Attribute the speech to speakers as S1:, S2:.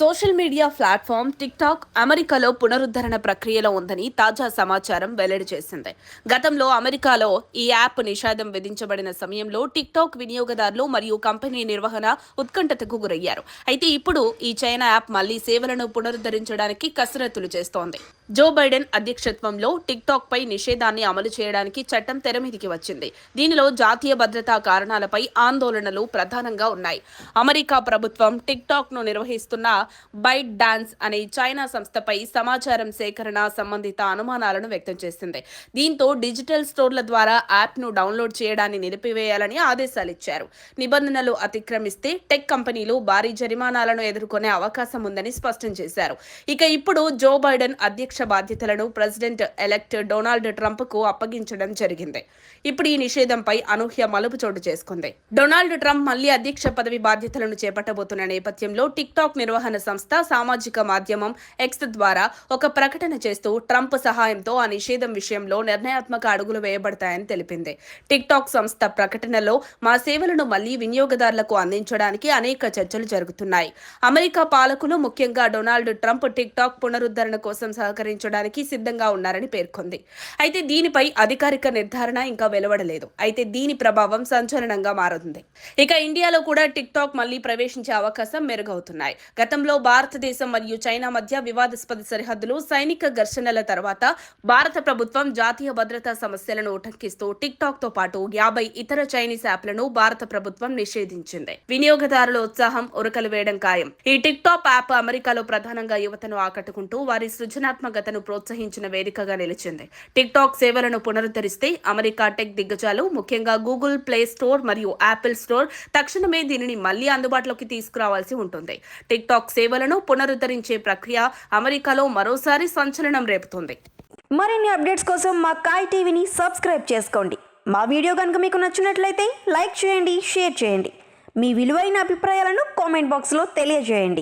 S1: Social media platform TikTok అమెరికాలో పునరుద్ధరణ ప్రక్రియలో ఉందని తాజా సమాచారం వెల్లడి చేసింది. గతంలో అమెరికాలో ఈ యాప్ నిషేధం విధించబడిన సమయంలో టిక్టాక్ వినియోగదారులు మరియు కంపెనీ నిర్వహణ ఉత్కంఠతకు గురయ్యారు. అయితే ఇప్పుడు ఈ చైనా యాప్ మళ్లీ సేవలను పునరుద్ధరించడానికి కసరత్తులు చేస్తోంది. జో బైడెన్ అధ్యక్షత్వంలో టిక్టాక్ పై నిషేధాన్ని అమలు చేయడానికి చట్టం తెరమీదికి వచ్చింది. దీనిలో జాతీయ భద్రతా కారణాలపై ఆందోళనలు ప్రధానంగా ఉన్నాయి. అమెరికా ప్రభుత్వం టిక్టాక్ ను నిర్వహిస్తున్న బైట్ డాన్స్ అనే చైనా సంస్థపై సమాచారం సేకరణ సంబంధిత అనుమానాలను వ్యక్తం చేసింది. దీంతో డిజిటల్ స్టోర్ల ద్వారా యాప్ ను డౌన్లోడ్ చేయడాన్ని నిలిపివేయాలని ఆదేశాలిచ్చారు. నిబంధనలు అతిక్రమిస్తే టెక్ కంపెనీలు భారీ జరిమానాలను ఎదుర్కొనే అవకాశం ఉందని స్పష్టం చేశారు. ఇక ఇప్పుడు జో బైడెన్ అధ్యక్ష బాధ్యతలను ప్రెసిడెంట్ ఎలెక్ట్ డొనాల్డ్ ట్రంప్ కు అప్పగించడం జరిగింది. ఇప్పుడు ఈ నిషేధంపై అనూహ్య మలుపు చోటు చేసుకుంది. డొనాల్డ్ ట్రంప్ మళ్లీ అధ్యక్ష పదవి బాధ్యతలను చేపట్టబోతున్న నేపథ్యంలో టిక్టాక్ నిర్వహణ సంస్థ సామాజిక మాధ్యమం ఎక్స్ ద్వారా ఒక ప్రకటన చేస్తూ ట్రంప్ సహాయంతో ఆ నిషేధం విషయంలో నిర్ణయాత్మక అడుగులు వేయబడతాయని తెలిపింది. టిక్టాక్ సంస్థ ప్రకటనలో మా సేవలను మళ్లీ వినియోగదారులకు అందించడానికి అనేక చర్చలు జరుగుతున్నాయి. అమెరికా పాలకులు ముఖ్యంగా డొనాల్డ్ ట్రంప్ టిక్టాక్ పునరుద్ధరణ కోసం సహకరించడానికి సిద్ధంగా ఉన్నారని పేర్కొంది. అయితే దీనిపై అధికారిక నిర్ధారణ ఇంకా వెలువడలేదు. అయితే దీని ప్రభావం సంచలనంగా మారుతుంది. ఇక ఇండియాలో కూడా టిక్టాక్ మళ్లీ ప్రవేశించే అవకాశం మెరుగవుతున్నాయి. గతంలో భారతదేశం మరియు చైనా మధ్య వివాదాస్పద సరిహద్దులు సైనిక ఘర్షణల తర్వాత భారత ప్రభుత్వం జాతీయ భద్రతా సమస్యలను ఉటంకిస్తూ టిక్టాక్ తో పాటు 50 ఇతర చైనీస్ యాప్లను భారత ప్రభుత్వం నిషేధించింది. వినియోగదారుల ఉత్సాహం ఉరకలు వేయడం ఖాయం. ఈ టిక్టాక్ యాప్ అమెరికాలో ప్రధానంగా యువతను ఆకట్టుకుంటూ వారి సృజనాత్మకతను ప్రోత్సహించిన వేదికగా నిలిచింది. టిక్టాక్ సేవలను పునరుద్ధరిస్తే అమెరికా టెక్ దిగ్గజాలు ముఖ్యంగా గూగుల్ ప్లే స్టోర్ మరియు యాపిల్ స్టోర్ తక్షణమే దీనిని మళ్లీ అందుబాటులోకి తీసుకురావాల్సి ఉంటుంది. టిక్టాక్ సేవలను పునరుద్ధరించే ప్రక్రియ అమెరికాలో మరోసారి సంచలనం రేపుతుంది.
S2: మరిన్ని అప్డేట్స్ కోసం మా కాయ్ టీవీని సబ్స్క్రైబ్ చేసుకోండి. మా వీడియో కనుక మీకు నచ్చినట్లయితే లైక్ చేయండి, షేర్ చేయండి. మీ విలువైన అభిప్రాయాలను కామెంట్ బాక్స్లో తెలియజేయండి.